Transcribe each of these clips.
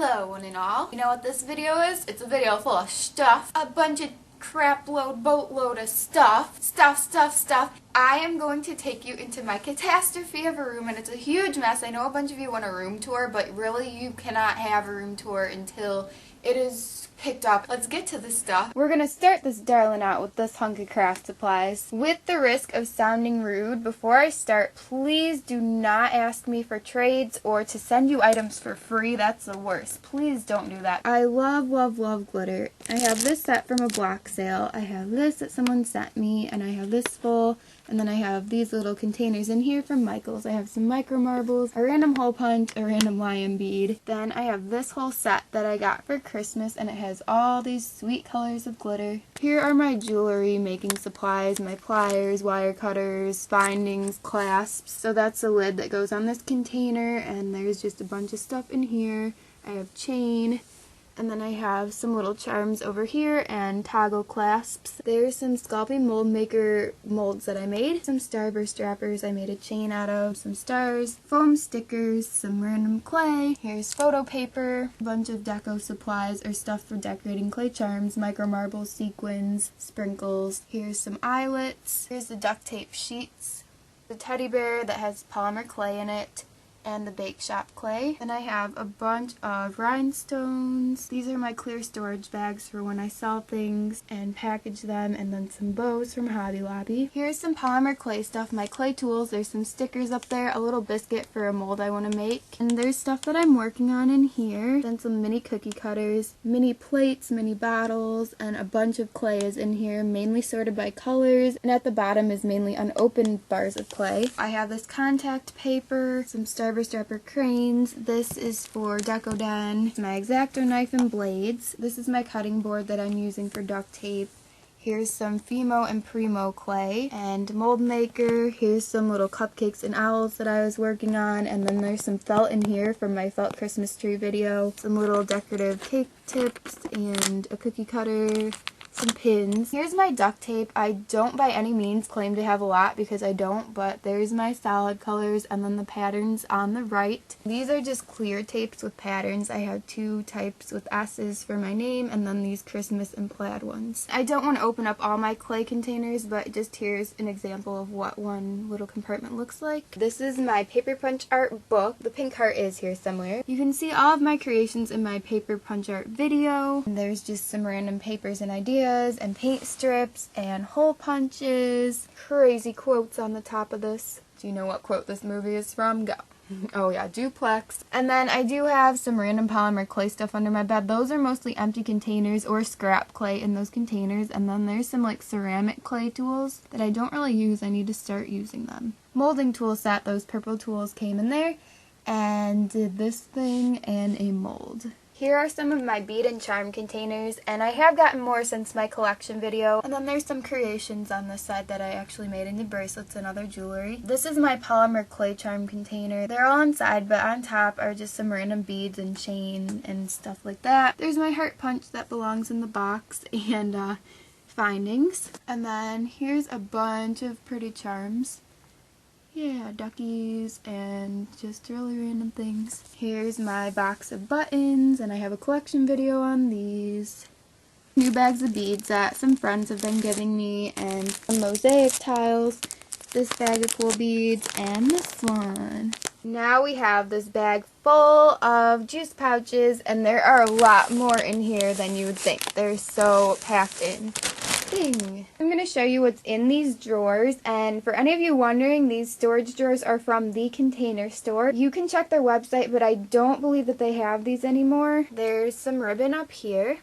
Hello one and all. You know what this video is? It's a video full of stuff. A bunch of crap load, boatload of stuff. Stuff. I am going to take you into my catastrophe of a room, and it's a huge mess. I know a bunch of you want a room tour, but really you cannot have a room tour until it is picked up. Let's get to the stuff. We're gonna start this darling out with this hunk of craft supplies. With the risk of sounding rude, before I start, please do not ask me for trades or to send you items for free. That's the worst. Please don't do that. I love glitter. I have this set from a block sale. I have this that someone sent me, and I have this full. And then I have these little containers in here from Michaels. I have some micro marbles, a random hole punch, a random lion bead. Then I have this whole set that I got for Christmas, and it has all these sweet colors of glitter. Here are my jewelry making supplies, my pliers, wire cutters, bindings, clasps. So that's the lid that goes on this container, and there's just a bunch of stuff in here. I have chain. And then I have some little charms over here and toggle clasps. There's some Sculpey Mold Maker molds that I made. Some starburst wrappers I made a chain out of. Some stars, foam stickers, some random clay. Here's photo paper, a bunch of deco supplies or stuff for decorating clay charms, micro marbles, sequins, sprinkles. Here's some eyelets. Here's the duct tape sheets. The teddy bear that has Polymer Clay in it, and the bake shop clay. Then I have a bunch of rhinestones. These are my clear storage bags for when I sell things and package them, and then some bows from Hobby Lobby. Here's some Polymer Clay stuff, my clay tools. There's some stickers up there, a little biscuit for a mold I want to make. And there's stuff that I'm working on in here. Then some mini cookie cutters, mini plates, mini bottles, and a bunch of clay is in here, mainly sorted by colors. And at the bottom is mainly unopened bars of clay. I have this contact paper, some starburst wrapper crayons. This is for Deco Den. My X-Acto knife and blades. This is my cutting board that I'm using for duct tape. Here's some Fimo and Primo clay and mold maker. Here's some little cupcakes and owls that I was working on, and then there's some felt in here from my felt Christmas tree video. Some little decorative cake tips and a cookie cutter. Some pins. Here's my duct tape. I don't by any means claim to have a lot because I don't, but there's my solid colors and then the patterns on the right. These are just clear tapes with patterns. I have two types with S's for my name, and then these Christmas and plaid ones. I don't want to open up all my clay containers, but just here's an example of what one little compartment looks like. This is my paper punch art book. The pink heart is here somewhere. You can see all of my creations in my paper punch art video. And there's just some random papers and ideas and paint strips and hole punches. Crazy quotes on the top of this. Do you know what quote this movie is from? Go. Oh yeah, duplex. And then I do have some random Polymer Clay stuff under my bed. Those are mostly empty containers or scrap clay in those containers. And then there's some like ceramic clay tools that I don't really use. I need to start using them. Molding tool set, those purple tools came in there. And did this thing and a mold. Here are some of my bead and charm containers, and I have gotten more since my collection video. And then there's some creations on this side that I actually made into bracelets and other jewelry. This is my Polymer Clay charm container. They're all inside, but on top are just some random beads and chain and stuff like that. There's my heart punch that belongs in the box, and findings. And then here's a bunch of pretty charms. Yeah, duckies and just really random things. Here's my box of buttons, and I have a collection video on these. New bags of beads that some friends have been giving me, and some mosaic tiles, this bag of cool beads, and this one. Now we have this bag full of juice pouches, and there are a lot more in here than you would think. They're so packed in. I'm going to show you what's in these drawers, and for any of you wondering, these storage drawers are from The Container Store. You can check their website, but I don't believe that they have these anymore. There's some ribbon up here,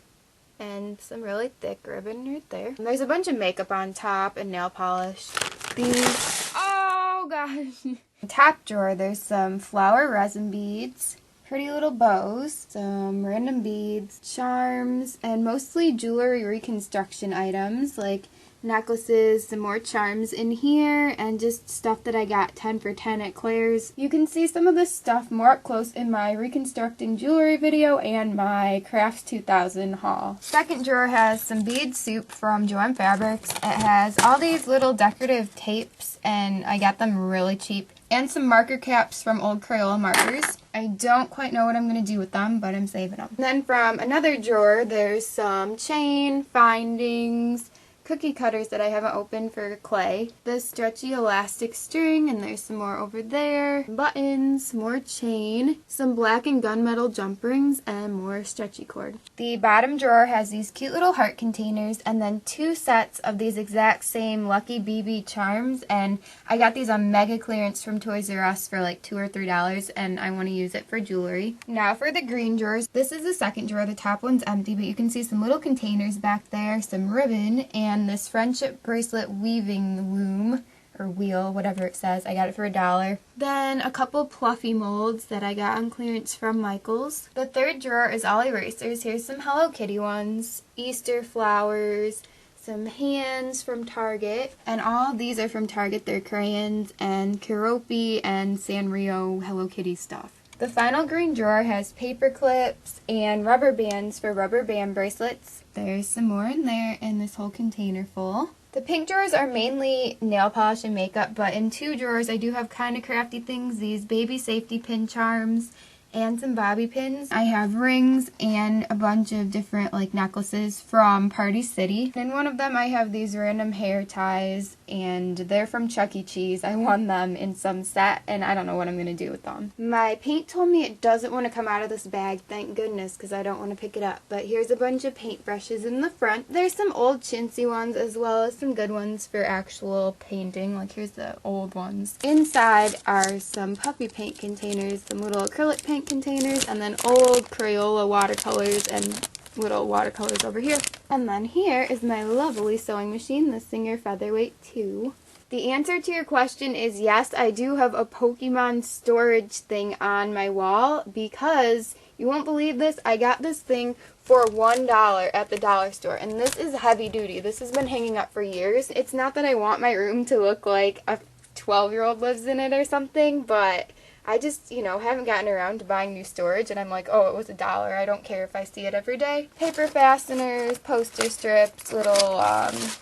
and some really thick ribbon right there. And there's a bunch of makeup on top and nail polish. These, oh gosh. Top drawer, there's some flower resin beads. Pretty little bows, some random beads, charms, and mostly jewelry reconstruction items like necklaces, some more charms in here, and just stuff that I got 10 for 10 at Claire's. You can see some of this stuff more up close in my reconstructing jewelry video and my Crafts 2000 haul. Second drawer has some bead soup from Joann Fabrics. It has all these little decorative tapes, and I got them really cheap. And some marker caps from old Crayola markers. I I don't quite know what I'm going to do with them, but I'm saving them. And then from another drawer, there's some chain, findings, cookie cutters that I haven't opened for clay, this stretchy elastic string, and there's some more over there, buttons, more chain, some black and gunmetal jump rings, and more stretchy cord. The bottom drawer has these cute little heart containers and then 2 sets of these exact same Lucky BB charms, and I got these on mega clearance from Toys R Us for like $2 or $3, and I want to use it for jewelry. Now for the green drawers, this is the second drawer. The top one's empty, but you can see some little containers back there, some ribbon, and this friendship bracelet weaving loom, or wheel, whatever it says. I got it for $1. Then a couple Pluffy molds that I got on clearance from Michael's. The third drawer is all erasers. Here's some Hello Kitty ones, Easter flowers, some hands from Target, and all of these are from Target. They're crayons and Keroppi and Sanrio Hello Kitty stuff. The final green drawer has paper clips and rubber bands for rubber band bracelets. There's some more in there, and this whole container full. The pink drawers are mainly nail polish and makeup, but in 2 drawers I do have kind of crafty things, these baby safety pin charms and some bobby pins. I have rings and a bunch of different like necklaces from Party City. In one of them I have these random hair ties, and they're from Chuck E. Cheese. I won them in some set, and I don't know what I'm going to do with them. My paint told me it doesn't want to come out of this bag, thank goodness, because I don't want to pick it up. But here's a bunch of paint brushes in the front. There's some old chintzy ones as well as some good ones for actual painting. Like here's the old ones. Inside are some puppy paint containers, some little acrylic paint containers, and then old Crayola watercolors and little watercolors over here. And then here is my lovely sewing machine, the Singer Featherweight 2. The answer to your question is yes, I do have a Pokemon storage thing on my wall, because you won't believe this, I got this thing for $1 at the dollar store, and this is heavy duty. This has been hanging up for years. It's not that I want my room to look like a 12-year-old lives in it or something, but I just, haven't gotten around to buying new storage, and I'm like, oh, it was $1. I don't care if I see it every day. Paper fasteners, poster strips, little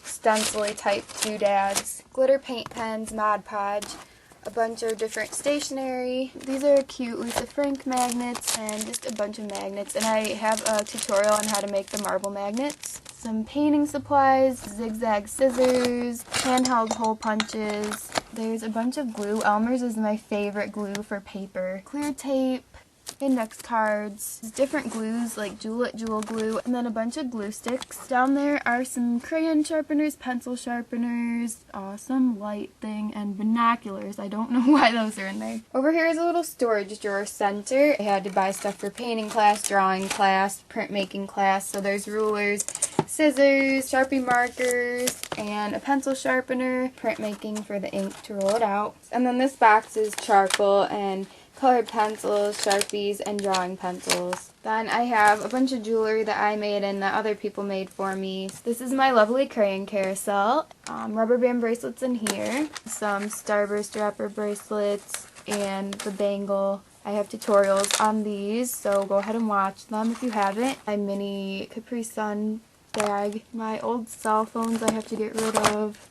stencil-y type doodads, glitter paint pens, Mod Podge, a bunch of different stationery. These are cute Lisa Frank magnets, and just a bunch of magnets. And I have a tutorial on how to make the marble magnets. Some painting supplies, zigzag scissors, handheld hole punches. There's a bunch of glue. Elmer's is my favorite glue for paper. Clear tape, index cards, different glues like Julep Jewel glue, and then a bunch of glue sticks. Down there are some crayon sharpeners, pencil sharpeners, some light thing, and binoculars. I don't know why those are in there. Over here is a little storage drawer center. I had to buy stuff for painting class, drawing class, printmaking class, so there's rulers, scissors, Sharpie markers, and a pencil sharpener, printmaking for the ink to roll it out. And then this box is charcoal and colored pencils, Sharpies, and drawing pencils. Then I have a bunch of jewelry that I made and that other people made for me. This is my lovely crayon carousel. Rubber band bracelets in here, some Starburst wrapper bracelets, and the bangle. I have tutorials on these, so go ahead and watch them if you haven't. My mini Capri Sun bag, my old cell phones I have to get rid of.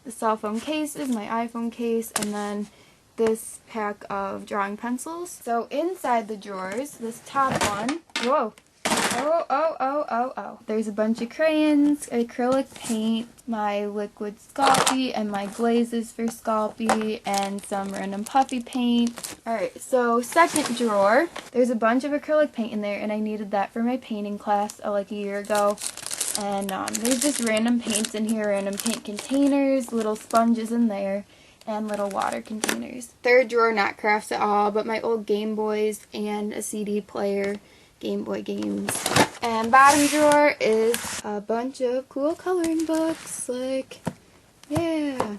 The cell phone case is my iPhone case, and then this pack of drawing pencils. So inside the drawers, this top one, whoa, oh. There's a bunch of crayons, acrylic paint, my liquid Sculpey, and my glazes for Sculpey, and some random puffy paint. Alright, so second drawer, there's a bunch of acrylic paint in there, and I needed that for my painting class like a year ago. And there's just random paints in here, random paint containers, little sponges in there, and little water containers. Third drawer, not crafts at all, but my old Gameboys and a CD player, Game Boy games. And bottom drawer is a bunch of cool coloring books, like, yeah,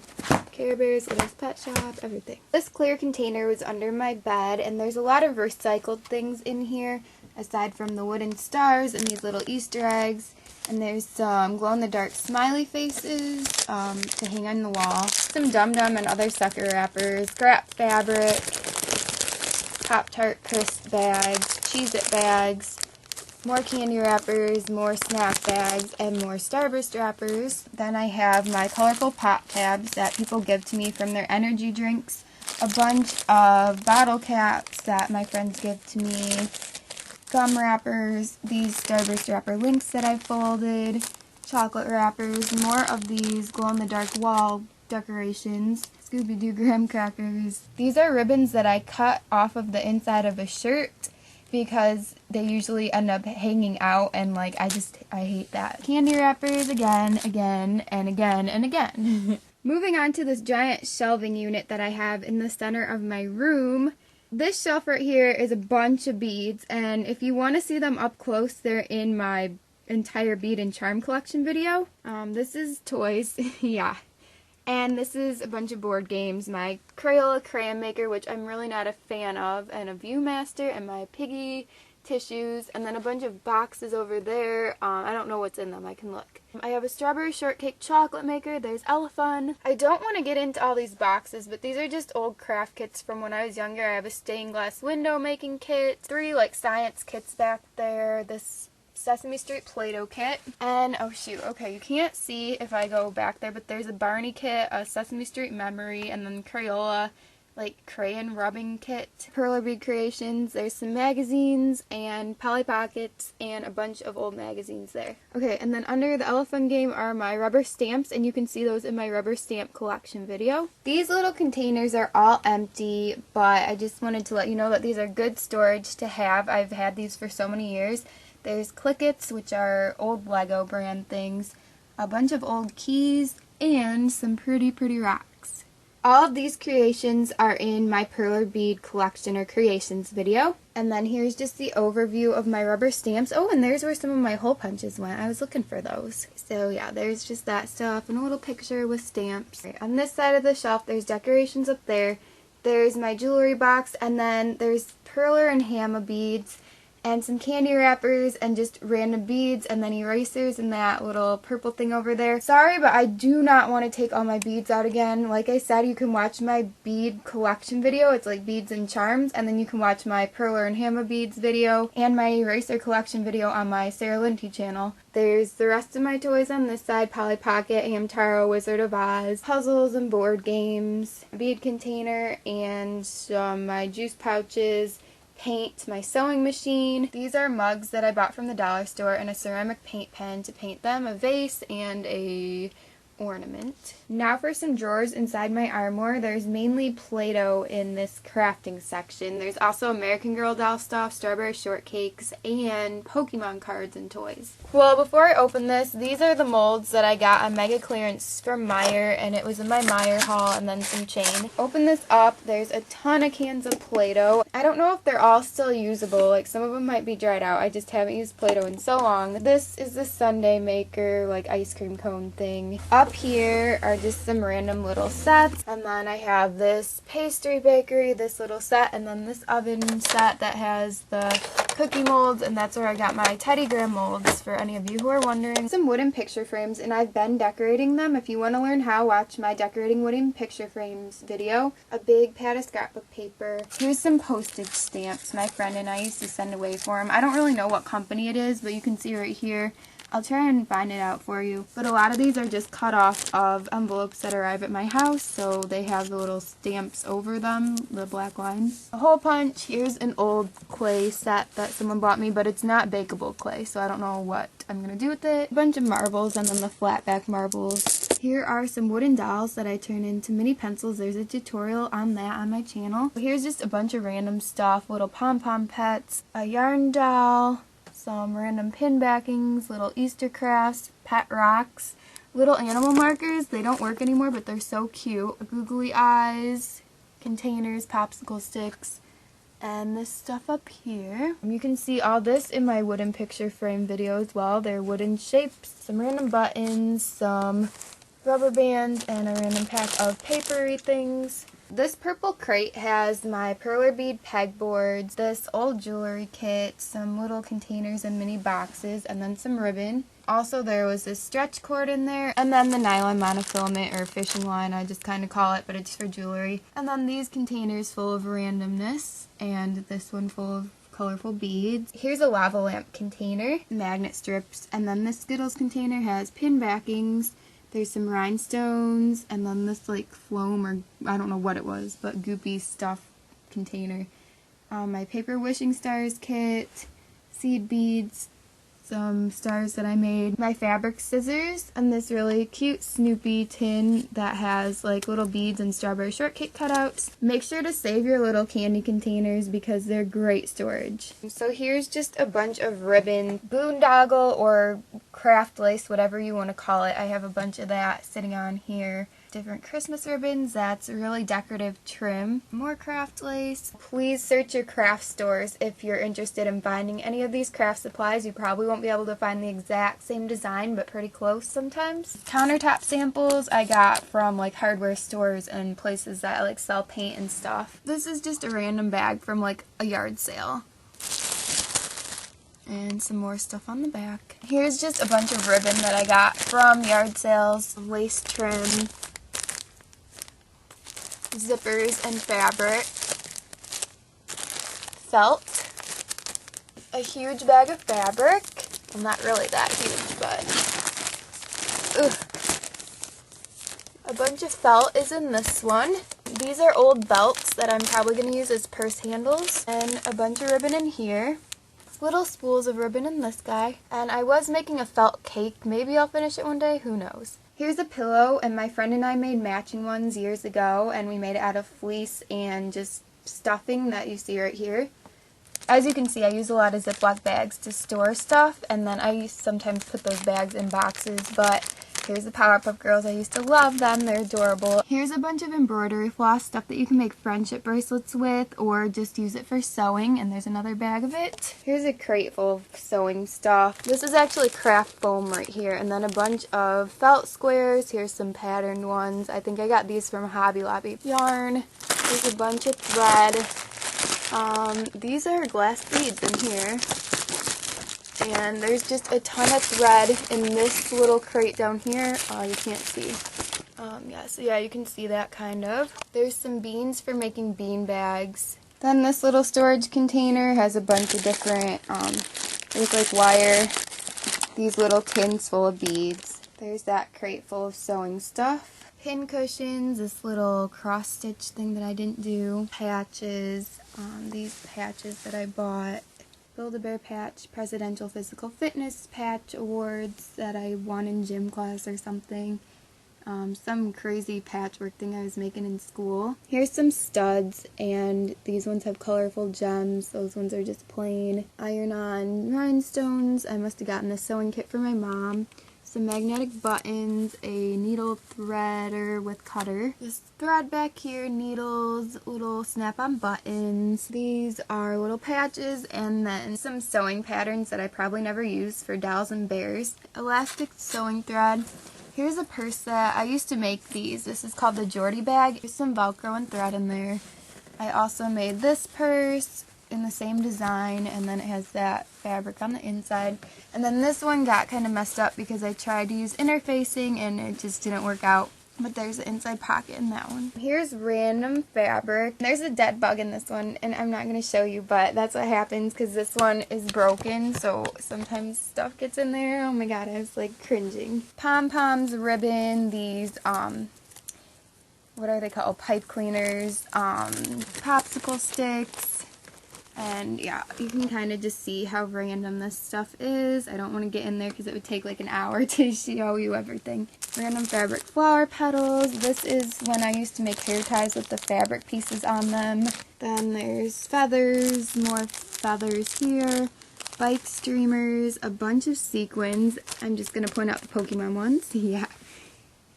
Care Bears, Little Pet Shop, everything. This clear container was under my bed, and there's a lot of recycled things in here, aside from the wooden stars and these little Easter eggs. And there's some glow-in-the-dark smiley faces to hang on the wall. Some Dum Dum and other sucker wrappers, scrap fabric, Pop-Tart crisp bags, Cheez-It bags, more candy wrappers, more snack bags, and more Starburst wrappers. Then I have my colorful pop tabs that people give to me from their energy drinks. a bunch of bottle caps that my friends give to me, gum wrappers, these Starburst wrapper links that I folded, chocolate wrappers, more of these glow-in-the-dark wall decorations, Scooby-Doo graham crackers. These are ribbons that I cut off of the inside of a shirt because they usually end up hanging out, and like I hate that. Candy wrappers again, and again. Moving on to this giant shelving unit that I have in the center of my room. This shelf right here is a bunch of beads, and if you want to see them up close, they're in my entire bead and charm collection video. This is toys, yeah. And this is a bunch of board games, my Crayola crayon maker, which I'm really not a fan of, and a Viewmaster, and my Piggy tissues, and then a bunch of boxes over there. I don't know what's in them, I can look. I have a strawberry shortcake chocolate maker, there's Elephant. I don't want to get into all these boxes, but these are just old craft kits from when I was younger. I have a stained glass window making kit, 3 like science kits back there, this Sesame Street Play-Doh kit, and oh shoot, okay, you can't see if I go back there, but there's a Barney kit, a Sesame Street Memory, and then Crayola like crayon rubbing kit, Perler bead creations. There's some magazines and Polly Pockets and a bunch of old magazines there. Okay, and then under the Elephant game are my rubber stamps, and you can see those in my rubber stamp collection video. These little containers are all empty, but I just wanted to let you know that these are good storage to have. I've had these for so many years. There's Clickets, which are old Lego brand things, a bunch of old keys, and some pretty rocks. All of these creations are in my Perler bead collection or creations video. And then here's just the overview of my rubber stamps. Oh, and there's where some of my hole punches went. I was looking for those. So yeah, there's just that stuff and a little picture with stamps. Right, on this side of the shelf, there's decorations up there. There's my jewelry box, and then there's Perler and Hama beads, and some candy wrappers, and just random beads, and then erasers, and that little purple thing over there. Sorry, but I do not want to take all my beads out again. Like I said, you can watch my bead collection video. It's like beads and charms, and then you can watch my Perler and Hama beads video, and my eraser collection video on my Sarah Linty channel. There's the rest of my toys on this side, Polly Pocket, Hamtaro, Wizard of Oz, puzzles and board games, a bead container, and my juice pouches, paint, my sewing machine. These are mugs that I bought from the dollar store, and a ceramic paint pen to paint them, a vase, and a ornament. Now for some drawers inside my Armoire. There's mainly Play-Doh in this crafting section. There's also American Girl doll stuff, strawberry shortcakes, and Pokemon cards and toys. Well, before I open this, these are the molds that I got on mega clearance from Meijer, and it was in my Meijer haul, and then some chain. Open this up, there's a ton of cans of Play-Doh. I don't know if they're all still usable, like some of them might be dried out. I just haven't used Play-Doh in so long. This is the sundae maker, like ice cream cone thing. Up here are just some random little sets, and then I have this pastry bakery, this little set, and then this oven set that has the cookie molds, and that's where I got my Teddy Graham molds for any of you who are wondering. Some wooden picture frames, and I've been decorating them. If you want to learn how, watch my decorating wooden picture frames video. A big pad of scrapbook paper. Here's some postage stamps my friend and I used to send away for him. I don't really know what company it is, but you can see right here. I'll try and find it out for you. But a lot of these are just cut off of envelopes that arrive at my house, so they have the little stamps over them, the black lines. A hole punch. Here's an old clay set that someone bought me, but it's not bakeable clay, so I don't know what I'm going to do with it. A bunch of marbles, and then the flat back marbles. Here are some wooden dolls that I turn into mini pencils. There's a tutorial on that on my channel. Here's just a bunch of random stuff. Little pom-pom pets, a yarn doll, some random pin backings, little Easter crafts, pet rocks, little animal markers. They don't work anymore, but they're so cute. Googly eyes, containers, popsicle sticks, and this stuff up here. You can see all this in my wooden picture frame video as well. They're wooden shapes, some random buttons, some rubber bands, and a random pack of papery things. This purple crate has my Perler bead pegboards, this old jewelry kit, some little containers and mini boxes, and then some ribbon. Also, there was this stretch cord in there, and then the nylon monofilament, or fishing line, I just kind of call it, but it's for jewelry. And then these containers full of randomness, and this one full of colorful beads. Here's a lava lamp container, magnet strips, and then this Skittles container has pin backings, There's some rhinestones, and then this like foam, or I don't know what it was, but goopy stuff container. My paper wishing stars kit, seed beads, some stars that I made, my fabric scissors, and this really cute Snoopy tin that has like little beads and strawberry shortcake cutouts. Make sure to save your little candy containers because they're great storage. So here's just a bunch of ribbon, boondoggle or craft lace, whatever you want to call it. I have a bunch of that sitting on here. Different Christmas ribbons, that's really decorative trim. More craft lace. Please search your craft stores if you're interested in finding any of these craft supplies. You probably won't be able to find the exact same design, but pretty close sometimes. Countertop samples I got from like hardware stores and places that like sell paint and stuff. This is just a random bag from like a yard sale. And some more stuff on the back. Here's just a bunch of ribbon that I got from yard sales. Lace trim, zippers and fabric, felt, a huge bag of fabric. Well, not really that huge, but a bunch of felt is in this one. These are old belts that I'm probably going to use as purse handles, and a bunch of ribbon in here. Little spools of ribbon in this guy. And I was making a felt cake. Maybe I'll finish it one day, who knows. Here's a pillow, and my friend and I made matching ones years ago, and we made it out of fleece and just stuffing that you see right here. As you can see, I use a lot of Ziploc bags to store stuff, and then I sometimes put those bags in boxes, but here's the Powerpuff Girls. I used to love them. They're adorable. Here's a bunch of embroidery floss, stuff that you can make friendship bracelets with or just use it for sewing, and there's another bag of it. Here's a crate full of sewing stuff. This is actually craft foam right here, and then a bunch of felt squares. Here's some patterned ones. I think I got these from Hobby Lobby. Yarn. There's a bunch of thread. These are glass beads in here. And there's just a ton of thread in this little crate down here. Oh, you can't see. Yeah, you can see that kind of. There's some beans for making bean bags. Then this little storage container has a bunch of different, there's like wire, these little tins full of beads. There's that crate full of sewing stuff. Pin cushions, this little cross stitch thing that I didn't do. Patches, these patches that I bought. Build-A-Bear patch, Presidential Physical Fitness patch awards that I won in gym class or something. Some crazy patchwork thing I was making in school. Here's some studs, and these ones have colorful gems. Those ones are just plain. Iron-on rhinestones. I must have gotten this sewing kit for my mom. Some magnetic buttons, a needle threader with cutter. This thread back here, needles, little snap-on buttons. These are little patches, and then some sewing patterns that I probably never use for dolls and bears. Elastic sewing thread. Here's a purse that I used to make these. This is called the Jordy bag. There's some Velcro and thread in there. I also made this purse in the same design, and then it has that fabric on the inside. And then this one got kind of messed up because I tried to use interfacing and it just didn't work out. But there's an inside pocket in that one. Here's random fabric. There's a dead bug in this one, and I'm not going to show you, but that's what happens because this one is broken, so sometimes stuff gets in there. Oh my god, I was like cringing. Pom-poms, ribbon, these, what are they called? Pipe cleaners, popsicle sticks. And yeah, you can kind of just see how random this stuff is. I don't want to get in there because it would take like an hour to show you everything. Random fabric flower petals. This is when I used to make hair ties with the fabric pieces on them. Then there's feathers, more feathers here. Bike streamers, a bunch of sequins. I'm just going to point out the Pokemon ones. Yeah.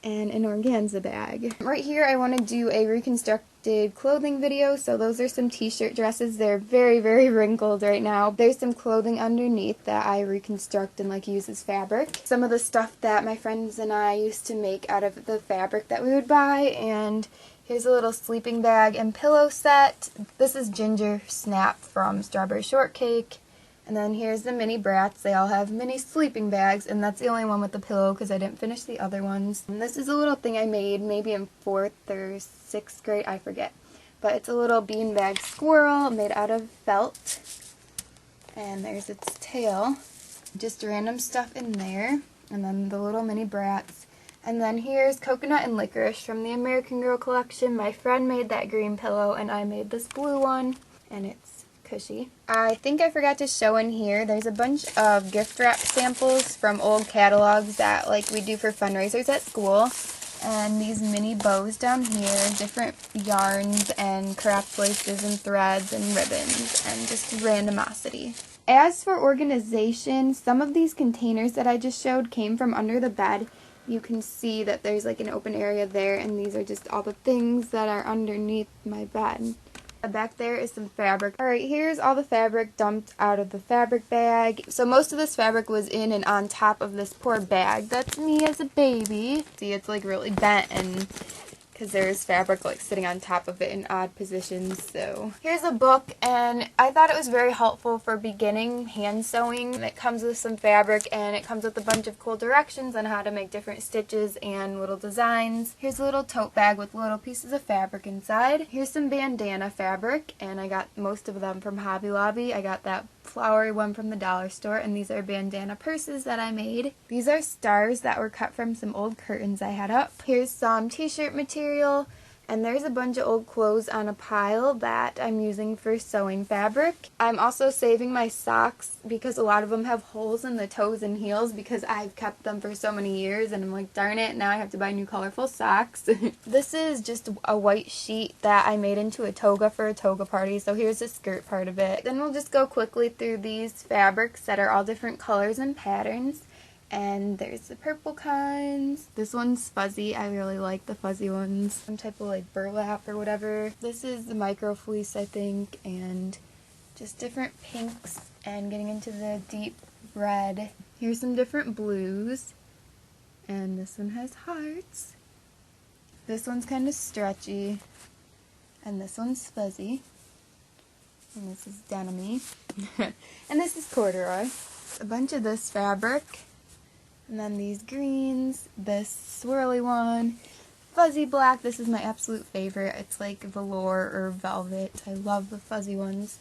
And an organza bag. Right here I want to do a reconstructed clothing video, so those are some t-shirt dresses. They're very, very wrinkled right now. There's some clothing underneath that I reconstruct and like use as fabric. Some of the stuff that my friends and I used to make out of the fabric that we would buy, and here's a little sleeping bag and pillow set. This is Ginger Snap from Strawberry Shortcake. And then here's the mini brats. They all have mini sleeping bags, and that's the only one with the pillow because I didn't finish the other ones. And this is a little thing I made maybe in 4th or 6th grade, I forget. But it's a little beanbag squirrel made out of felt. And there's its tail. Just random stuff in there. And then the little mini brats. And then here's Coconut and Licorice from the American Girl collection. My friend made that green pillow and I made this blue one, and it's cushy. I think I forgot to show in here, there's a bunch of gift wrap samples from old catalogs that we do for fundraisers at school. And these mini bows down here, different yarns and craft laces and threads and ribbons and just randomosity. As for organization, some of these containers that I just showed came from under the bed. You can see that there's an open area there, and these are just all the things that are underneath my bed. Back there is some fabric. Alright, here's all the fabric dumped out of the fabric bag. So most of this fabric was in and on top of this poor bag. That's me as a baby. See, it's really bent, and because there's fabric sitting on top of it in odd positions. So here's a book, and I thought it was very helpful for beginning hand sewing. It comes with some fabric, and it comes with a bunch of cool directions on how to make different stitches and little designs. Here's a little tote bag with little pieces of fabric inside. Here's some bandana fabric, and I got most of them from Hobby Lobby. I got that flowery one from the dollar store, and these are bandana purses that I made. These are stars that were cut from some old curtains I had up. Here's some t-shirt material, and there's a bunch of old clothes on a pile that I'm using for sewing fabric. I'm also saving my socks because a lot of them have holes in the toes and heels because I've kept them for so many years, and I'm like, darn it, now I have to buy new colorful socks. This is just a white sheet that I made into a toga for a toga party, so here's the skirt part of it. Then we'll just go quickly through these fabrics that are all different colors and patterns. And there's the purple kinds. This one's fuzzy. I really like the fuzzy ones. Some type of burlap or whatever. This is the micro fleece, I think, and just different pinks and getting into the deep red. Here's some different blues. And this one has hearts. This one's kind of stretchy. And this one's fuzzy. And this is denim-y. And this is corduroy. A bunch of this fabric. And then these greens, this swirly one, fuzzy black. This is my absolute favorite. It's like velour or velvet. I love the fuzzy ones.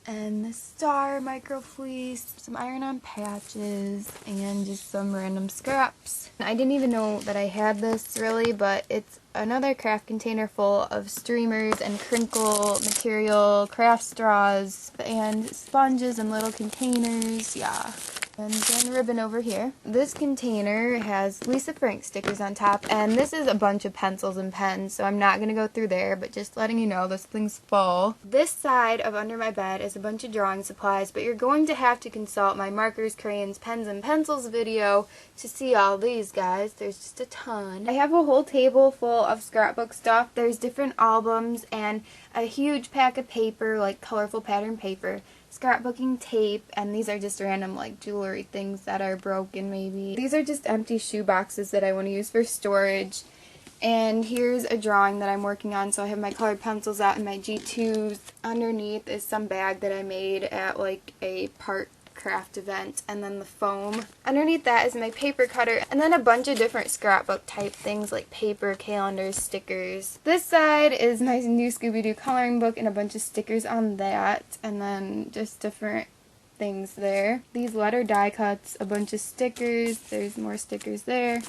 And the star micro fleece, some iron-on patches, and just some random scraps. I didn't even know that I had this really, but it's another craft container full of streamers and crinkle material, craft straws, and sponges and little containers. Yeah. And then ribbon over here. This container has Lisa Frank stickers on top, and this is a bunch of pencils and pens, so I'm not going to go through there, but just letting you know this thing's full. This side of under my bed is a bunch of drawing supplies, but you're going to have to consult my markers, crayons, pens, and pencils video to see all these, guys. There's just a ton. I have a whole table full of scrapbook stuff. There's different albums and a huge pack of paper, colorful pattern paper. Scrapbooking tape, and these are just random jewelry things that are broken maybe. These are just empty shoe boxes that I want to use for storage. And here's a drawing that I'm working on, so I have my colored pencils out and my G2s. Underneath is some bag that I made at a part craft event, and then the foam. Underneath that is my paper cutter, and then a bunch of different scrapbook type things like paper, calendars, stickers. This side is my new Scooby-Doo coloring book and a bunch of stickers on that, and then just different things there. These letter die cuts, a bunch of stickers, there's more stickers there,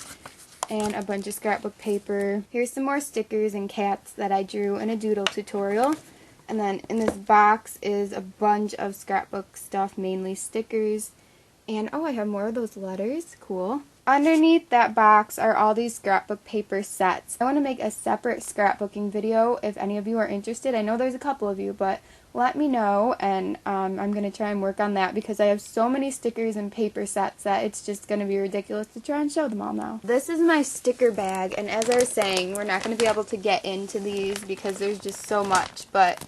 and a bunch of scrapbook paper. Here's some more stickers and cats that I drew in a doodle tutorial. And then in this box is a bunch of scrapbook stuff, mainly stickers. And oh, I have more of those letters. Cool. Underneath that box are all these scrapbook paper sets. I want to make a separate scrapbooking video if any of you are interested. I know there's a couple of you, but let me know, and I'm going to try and work on that because I have so many stickers and paper sets that it's just going to be ridiculous to try and show them all now. This is my sticker bag, and as I was saying, we're not going to be able to get into these because there's just so much, but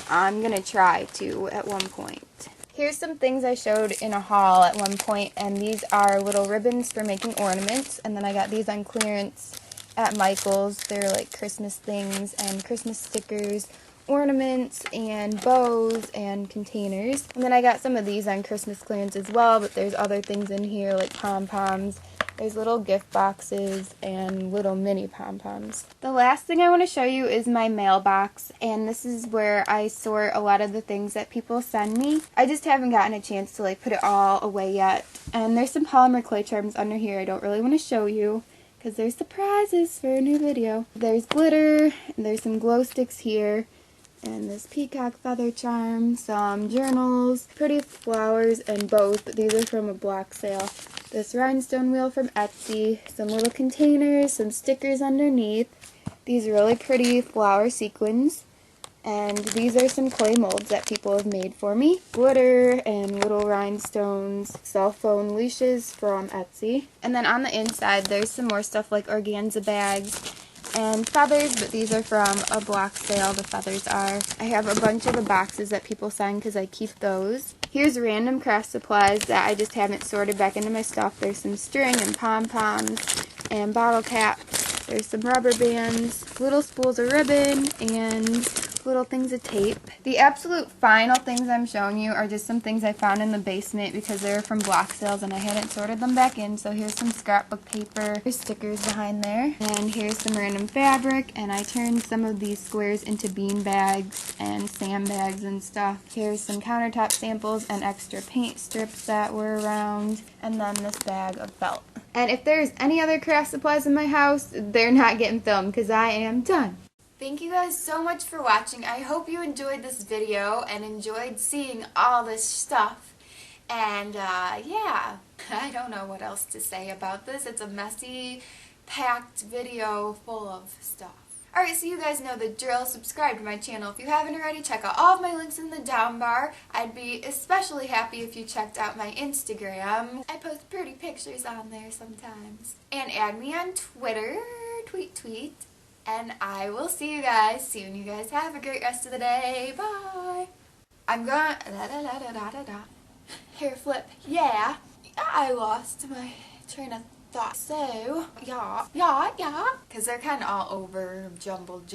I'm going to try to at one point. Here's some things I showed in a haul at one point, and these are little ribbons for making ornaments, and then I got these on clearance at Michael's. They're Christmas things and Christmas stickers, ornaments and bows and containers. And then I got some of these on Christmas clearance as well, but there's other things in here like pom-poms. There's little gift boxes and little mini pom-poms. The last thing I want to show you is my mailbox, and this is where I sort a lot of the things that people send me. I just haven't gotten a chance to put it all away yet. And there's some Polymer Clay charms under here I don't really want to show you. because there's surprises for a new video. There's glitter, and there's some glow sticks here, and this peacock feather charm, some journals, pretty flowers, and bows, but these are from a block sale. This rhinestone wheel from Etsy, some little containers, some stickers underneath, these really pretty flower sequins, and these are some clay molds that people have made for me. Glitter and little rhinestones, cell phone leashes from Etsy. And then on the inside there's some more stuff like organza bags and feathers, but these are from a block sale, the feathers are. I have a bunch of the boxes that people send because I keep those. Here's random craft supplies that I just haven't sorted back into my stuff. There's some string and pom-poms and bottle caps. There's some rubber bands, little spools of ribbon, and little things of tape. The absolute final things I'm showing you are just some things I found in the basement because they were from block sales and I hadn't sorted them back in. So here's some scrapbook paper, there's stickers behind there, and here's some random fabric, and I turned some of these squares into bean bags and sandbags and stuff. Here's some countertop samples and extra paint strips that were around, and then this bag of felt. And if there's any other craft supplies in my house, they're not getting filmed because I am done. Thank you guys so much for watching. I hope you enjoyed this video and enjoyed seeing all this stuff. And yeah, I don't know what else to say about this. It's a messy, packed video full of stuff. Alright, so you guys know the drill. Subscribe to my channel if you haven't already. Check out all of my links in the down bar. I'd be especially happy if you checked out my Instagram. I post pretty pictures on there sometimes. And add me on Twitter, tweet. And I will see you guys soon. You guys have a great rest of the day. Bye. I'm going hair flip. Yeah. I lost my train of thought. So, yeah. Because they're kind of all over, jumbled.